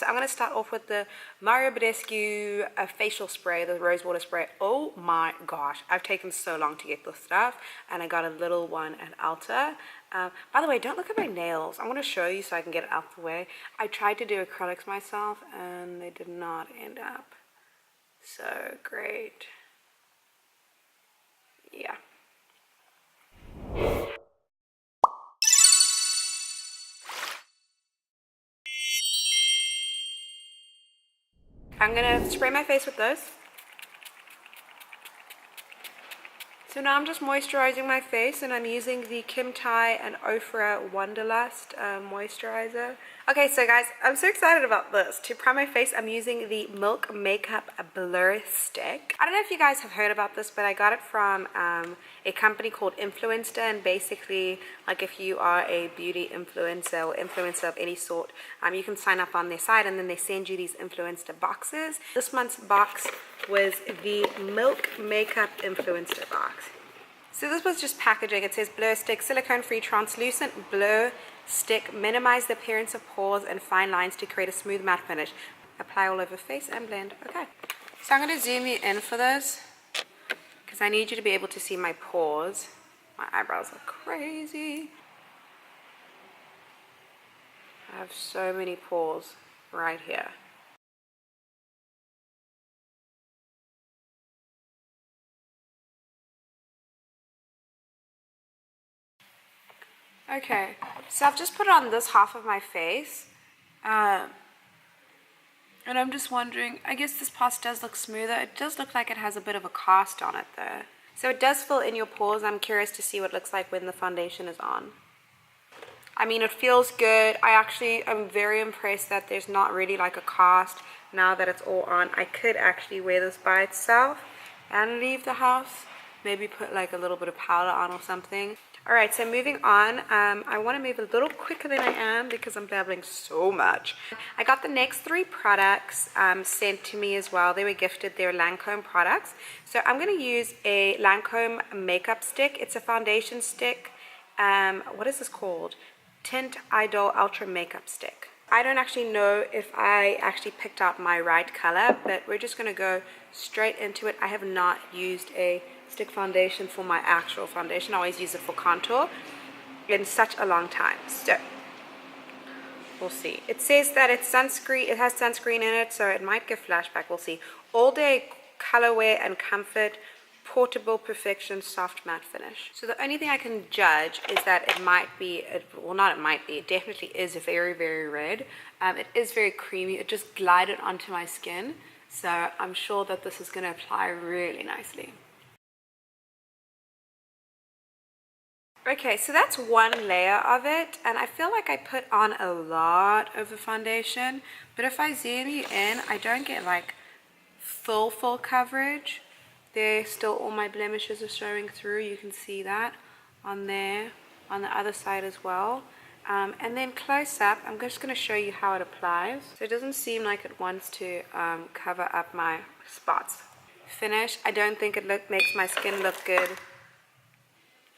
So I'm going to start off with the Mario Badescu facial spray, the rose water spray. Oh my gosh, I've taken so long to get this stuff, and I got a little one at Ulta. By the way, don't look at my nails. I want to show you so I can get it out the way. I tried to do acrylics myself, and they did not end up so great. Yeah. I'm going to spray my face with those. So now I'm just moisturizing my face, and I'm using the Kim Tai and Ofra Wanderlust moisturizer. Okay, so guys, I'm so excited about this. To prime my face, I'm using the Milk Makeup Blur Stick. I don't know if you guys have heard about this, but I got it from a company called Influenster, and basically, like, if you are a beauty influencer or influencer of any sort, you can sign up on their site, and then they send you these influencer boxes. This month's box was the Milk Makeup Influencer box. So this was just packaging. It says Blur Stick, silicone-free translucent blur stick, minimize the appearance of pores and fine lines to create a smooth matte finish. Apply all over face and blend. Okay. So I'm going to zoom you in for this because I need you to be able to see my pores. My eyebrows are crazy. I have so many pores right here. Okay, so I've just put it on this half of my face, and I'm just wondering, I guess this part does look smoother. It does look like it has a bit of a cast on it though. So it does fill in your pores. I'm curious to see what it looks like when the foundation is on. I mean, it feels good. I actually am very impressed that there's not really like a cast now that it's all on. I could actually wear this by itself and leave the house. Maybe put like a little bit of powder on or something. Alright, so moving on, I want to move a little quicker than I am because I'm babbling so much. I got the next 3 products sent to me as well. They were gifted. They're Lancome products. So I'm going to use a Lancome makeup stick. It's a foundation stick. What is this called? Tint Idol Ultra Makeup Stick. I don't actually know if I actually picked out my right color, but we're just going to go straight into it. I have not used a stick foundation for my actual foundation. I always use it for contour in such a long time. So we'll see. It says that it's sunscreen. It has sunscreen in it, so it might give flashback. We'll see. All day colorway and comfort. Portable perfection soft matte finish. So the only thing I can judge is that it might be, well, not it might be, it definitely is very, very red. It is very creamy. It just glided onto my skin, so I'm sure that this is going to apply really nicely. Okay, so that's one layer of it, and I feel like I put on a lot of the foundation, but if I zoom you in, I don't get like full coverage. There, still all my blemishes are showing through. You can see that on there, on the other side as well. And then close up, I'm just going to show you how it applies. So it doesn't seem like it wants to cover up my spots. Finish, I don't think it makes my skin look good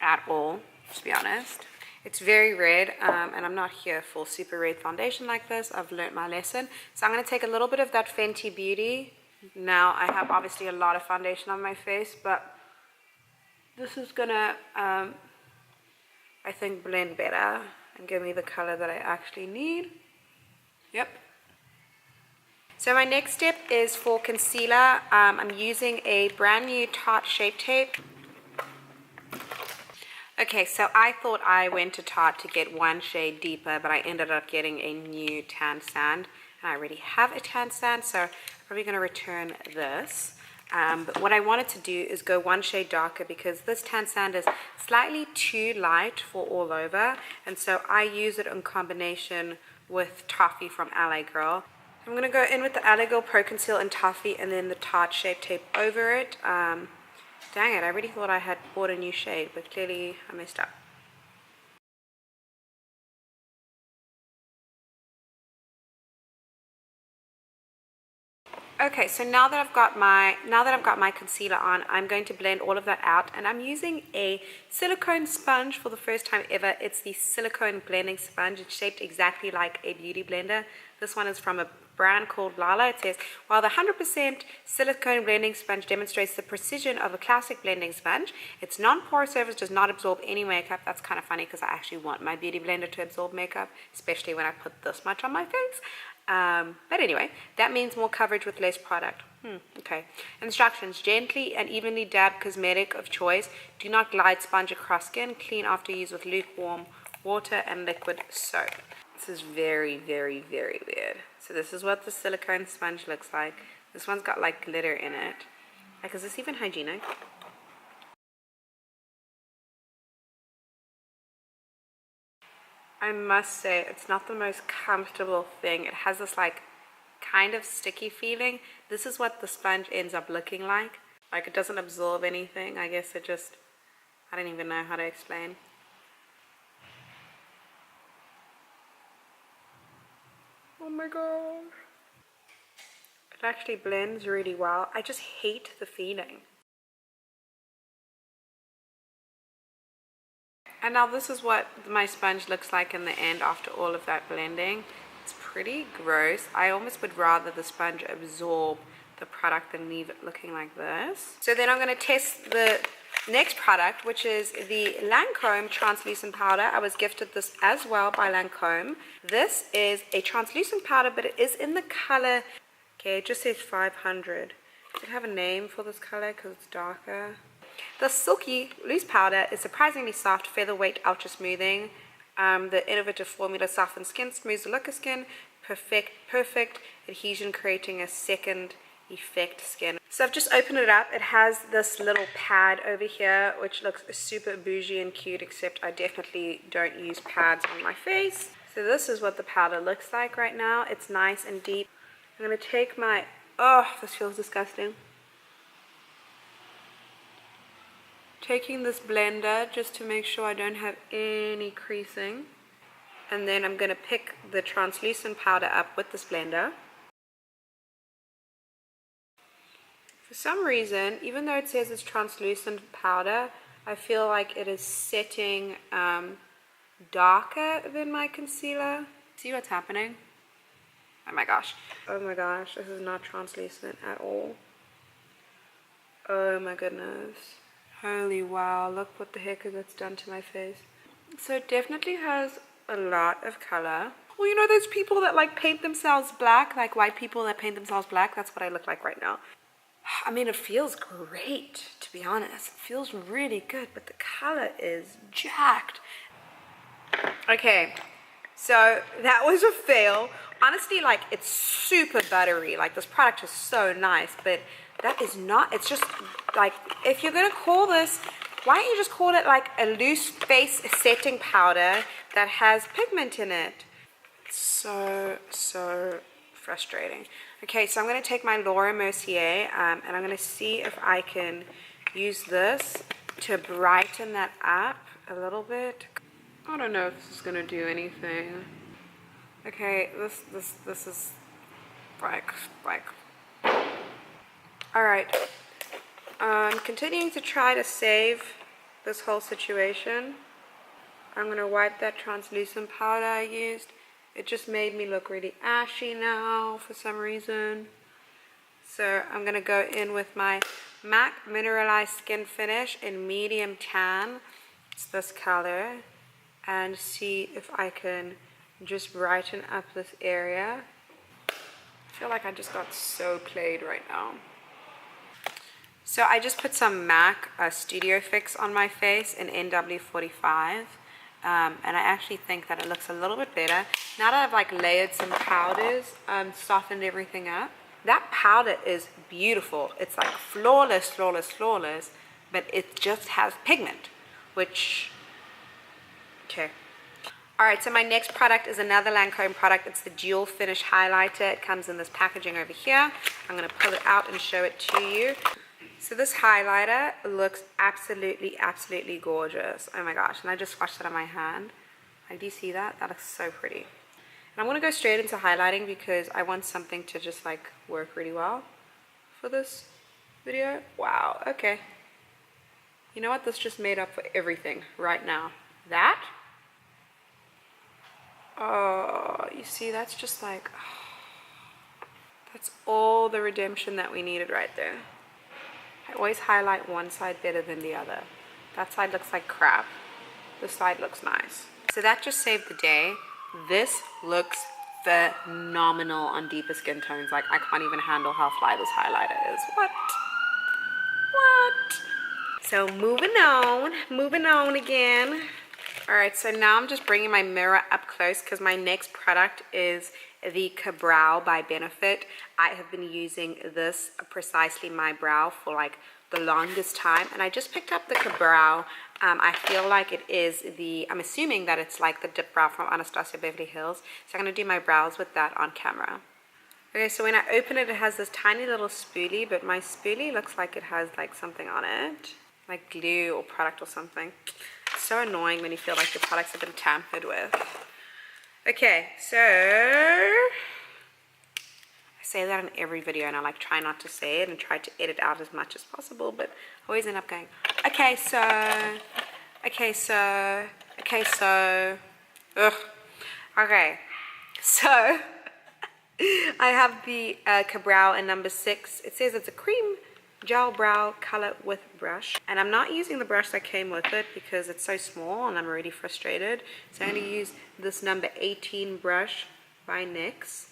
at all, to be honest. It's very red, and I'm not here for super red foundation like this. I've learned my lesson. So I'm going to take a little bit of that Fenty Beauty. Now I have obviously a lot of foundation on my face, but this is gonna I think blend better and give me the color that I actually need. Yep. So my next step is for concealer. I'm using a brand new Tarte Shape Tape. Okay, so I thought I went to Tarte to get one shade deeper, but I ended up getting a new tan sand, and I already have a tan sand, so I'm probably going to return this. But what I wanted to do is go one shade darker because this tan sand is slightly too light for all over, and so I use it in combination with Toffee from LA Girl. I'm going to go in with the LA Girl Pro Conceal and Toffee, and then the Tarte Shape Tape over it. Dang it, I really thought I had bought a new shade, but clearly I messed up. Okay, so now that I've got my concealer on, I'm going to blend all of that out, and I'm using a silicone sponge for the first time ever. It's the silicone blending sponge. It's shaped exactly like a beauty blender. This one is from a brand called Lala. It says, while the 100% silicone blending sponge demonstrates the precision of a classic blending sponge, its non-porous surface does not absorb any makeup. That's kind of funny because I actually want my beauty blender to absorb makeup, especially when I put this much on my face. But anyway, that means more coverage with less product. Okay. Instructions: gently and evenly dab cosmetic of choice. Do not glide sponge across skin. Clean after use with lukewarm water and liquid soap. This is very, very, very weird. So this is what the silicone sponge looks like. This one's got like glitter in it. Like, is this even hygienic? I must say, it's not the most comfortable thing. It has this like kind of sticky feeling. This is what the sponge ends up looking like. Like, it doesn't absorb anything. I guess it just, I don't even know how to explain. Oh my gosh. It actually blends really well. I just hate the feeling. And now this is what my sponge looks like in the end after all of that blending. It's pretty gross. I almost would rather the sponge absorb the product than leave it looking like this. So then I'm going to test the next product, which is the Lancome translucent powder. I was gifted this as well by Lancome. This is a translucent powder, but it is in the color, okay, it just says 500. Does it have a name for this color because it's darker? The silky loose powder is surprisingly soft, featherweight, ultra smoothing. The innovative formula softens skin, smooths the look of skin, perfect adhesion, creating a second effect skin. So I've just opened it up. It has this little pad over here which looks super bougie and cute, except I definitely don't use pads on my face. So this is what the powder looks like right now. It's nice and deep. I'm going to take my, oh, this feels disgusting. Taking this blender just to make sure I don't have any creasing. And then I'm going to pick the translucent powder up with this blender. For some reason, even though it says it's translucent powder, I feel like it is setting darker than my concealer. See what's happening? Oh my gosh. Oh my gosh, this is not translucent at all. Oh my goodness. Holy wow, look what the heck it's done to my face. So it definitely has a lot of color. Well, you know those people that like paint themselves black, like white people that paint themselves black? That's what I look like right now. I mean, it feels great, to be honest. It feels really good, but the color is jacked. Okay, so that was a fail. Honestly, like, it's super buttery. Like, this product is so nice, but that is not, it's just, like, if you're gonna call this, why don't you just call it, like, a loose face setting powder that has pigment in it? So frustrating. Okay, so I'm going to take my Laura Mercier and I'm going to see if I can use this to brighten that up a little bit. I don't know if this is going to do anything. Okay, this is like alright. I'm continuing to try to save this whole situation. I'm going to wipe that translucent powder I used. It just made me look really ashy now for some reason. So I'm going to go in with my MAC Mineralized Skin Finish in medium tan. It's this color. And see if I can just brighten up this area. I feel like I just got so played right now. So I just put some MAC Studio Fix on my face in NW45. And I actually think that it looks a little bit better. Now that I've like layered some powders, softened everything up. That powder is beautiful. It's like flawless, but it just has pigment, which, okay. Alright, so my next product is another Lancome product. It's the Dual Finish Highlighter. It comes in this packaging over here. I'm going to pull it out and show it to you. So this highlighter looks absolutely gorgeous. Oh my gosh, and I just swatched it on my hand. Like, do you see that? That looks so pretty. And I'm going to go straight into highlighting because I want something to just like work really well for this video. Wow, okay. You know what? This just made up for everything right now. That? Oh, you see, that's just like, oh. That's all the redemption that we needed right there. I always highlight one side better than the other. That side looks like crap. This side looks nice. So that just saved the day. This looks phenomenal on deeper skin tones. Like, I can't even handle how fly this highlighter is. What? So moving on again. All right, so now I'm just bringing my mirror up close because my next product is the Ka-Brow by Benefit. I have been using this Precisely My Brow for like the longest time, and I just picked up the Ka-Brow. I feel like it is I'm assuming that it's like the dip brow from Anastasia Beverly Hills. So I'm gonna do my brows with that on camera. Okay, so when I open it, it has this tiny little spoolie, but my spoolie looks like it has like something on it, like glue or product or something. It's so annoying when you feel like your products have been tampered with. Okay, so I say that in every video, and I like try not to say it and try to edit out as much as possible, but I always end up going, okay, so, ugh. Okay, so I have the Ka-Brow in number 6. It says it's a cream gel brow color with brush, and I'm not using the brush that came with it because it's so small and I'm already frustrated. So I'm going to use this number 18 brush by NYX.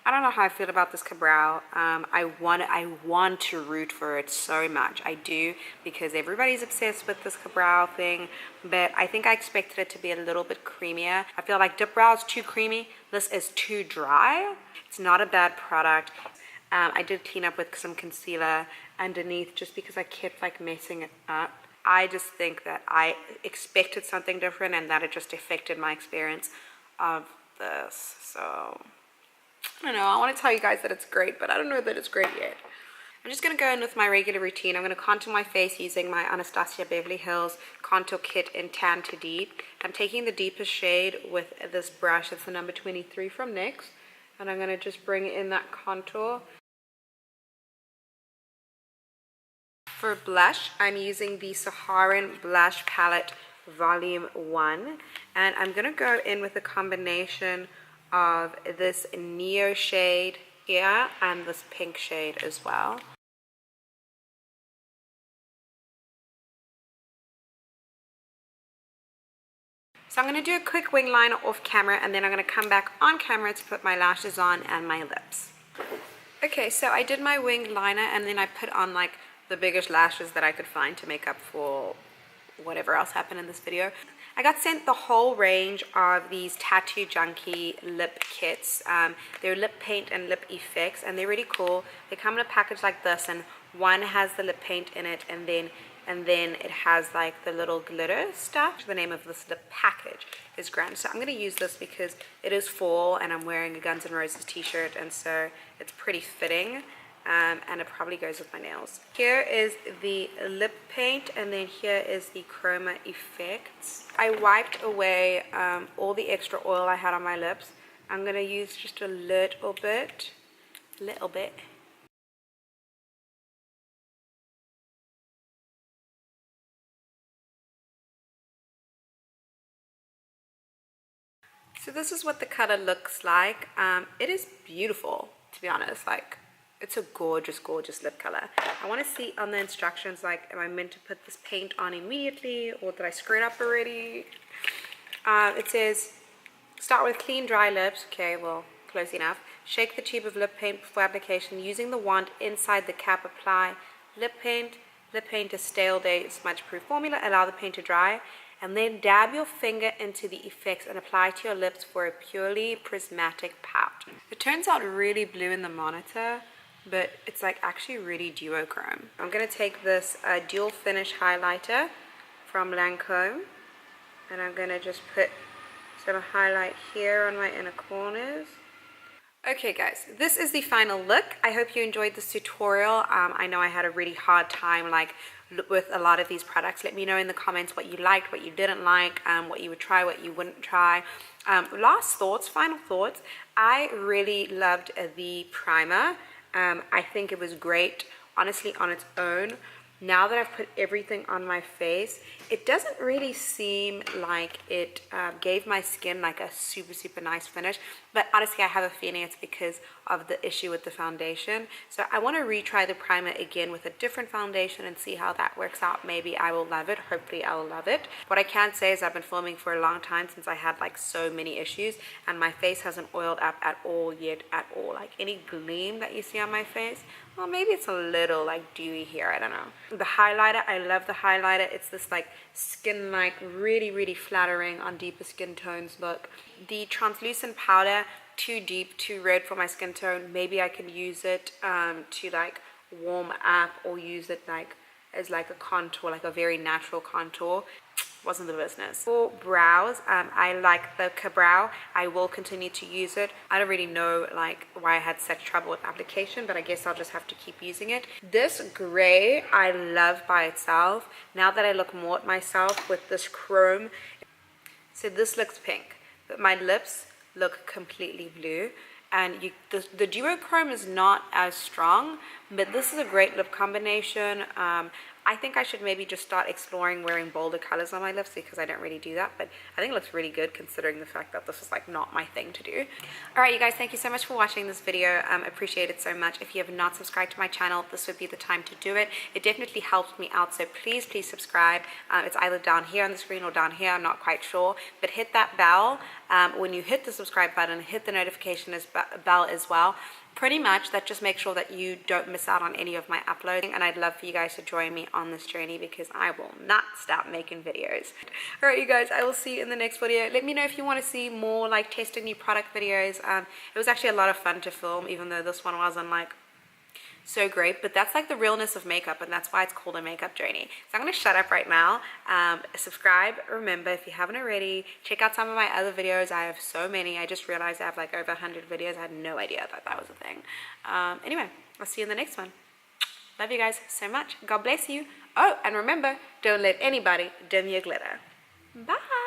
I don't know how I feel about this Ka-Brow. I want to root for it so much. I do, because everybody's obsessed with this Ka-Brow thing, but I think I expected it to be a little bit creamier. I feel like Dip Brow is too creamy. This is too dry. It's not a bad product. I did clean up with some concealer underneath just because I kept like messing it up. I just think that I expected something different and that it just affected my experience of this. So I don't know, I want to tell you guys that it's great, but I don't know that it's great yet. I'm just going to go in with my regular routine. I'm going to contour my face using my Anastasia Beverly Hills Contour Kit in Tan to Deep. I'm taking the deepest shade with this brush. It's the number 23 from NYX. And I'm going to just bring in that contour. For blush, I'm using the Saharan Blush Palette Volume 1. And I'm going to go in with a combination of this neo shade here and this pink shade as well. So I'm going to do a quick wing liner off camera, and then I'm going to come back on camera to put my lashes on and my lips. Okay, so I did my wing liner, and then I put on like the biggest lashes that I could find to make up for whatever else happened in this video. I got sent the whole range of these Tattoo Junkie lip kits. They're lip paint and lip effects, and they're really cool. They come in a package like this, and one has the lip paint in it, and then it has like the little glitter stuff. The name of this lip package is grand. So I'm going to use this because it is fall and I'm wearing a Guns N' Roses t-shirt, and so it's pretty fitting. And it probably goes with my nails. Here is the lip paint, and then here is the chroma effects. I wiped away all the extra oil I had on my lips. I'm going to use just a little bit. So this is what the color looks like. It is beautiful, to be honest. Like, it's a gorgeous, gorgeous lip color. I want to see on the instructions, like, am I meant to put this paint on immediately, or did I screw it up already? It says, start with clean, dry lips. Okay, well, close enough. Shake the tube of lip paint before application. Using the wand inside the cap, apply lip paint. Lip paint is stale day smudge-proof formula. Allow the paint to dry. And then dab your finger into the effects and apply to your lips for a purely prismatic pout. It turns out really blue in the monitor, but it's like actually really duochrome. I'm going to take this dual finish highlighter from Lancome, and I'm going to just put some highlight here on my inner corners. Okay guys, this is the final look. I hope you enjoyed this tutorial. I know I had a really hard time like with a lot of these products. Let me know in the comments what you liked, what you didn't like, what you would try, what you wouldn't try. Final thoughts. I really loved the primer. I think it was great, honestly, on its own. now that I've put everything on my face, it doesn't really seem like it gave my skin like a super nice finish. But honestly, I have a feeling it's because of the issue with the foundation. So I want to retry the primer again with a different foundation and see how that works out. Maybe I will love it. Hopefully I will love it. What I can say is I've been filming for a long time since I had like so many issues, and my face hasn't oiled up at all yet at all. Like any gleam that you see on my face, well, maybe it's a little like dewy here, I don't know. The highlighter, I love the highlighter. It's this like skin like really flattering on deeper skin tones look. The translucent powder, too deep, too red for my skin tone. Maybe I can use it to like warm up, or use it like as like a contour, like a very natural contour. Wasn't the business. For brows, I like the Ka-Brow. I will continue to use it. I don't really know like why I had such trouble with application, but I guess I'll just have to keep using it. This gray I love by itself. Now that I look more at myself with this chrome, so this looks pink, but my lips look completely blue. And the duochrome is not as strong, but this is a great lip combination. I think I should maybe just start exploring wearing bolder colors on my lips, because I don't really do that, but I think it looks really good considering the fact that this is like not my thing to do. Alright you guys, thank you so much for watching this video. Appreciate it so much. If you have not subscribed to my channel, this would be the time to do it. It definitely helps me out, so please subscribe. It's either down here on the screen or down here, I'm not quite sure, but hit that bell. When you hit the subscribe button, hit the notification bell as well. Pretty much that just makes sure that you don't miss out on any of my uploading, and I'd love for you guys to join me on this journey, because I will not stop making videos. Alright you guys, I will see you in the next video. Let me know if you want to see more like testing new product videos. It was actually a lot of fun to film, even though this one wasn't like so great, but that's like the realness of makeup, and that's why it's called a makeup journey. So I'm going to shut up right now. Subscribe, remember, if you haven't already. Check out some of my other videos. I have so many. I just realized I have like over 100 videos. I had no idea that was a thing. Anyway, I'll see you in the next one. Love you guys so much. God bless you. Oh, and remember, don't let anybody dim your glitter. Bye.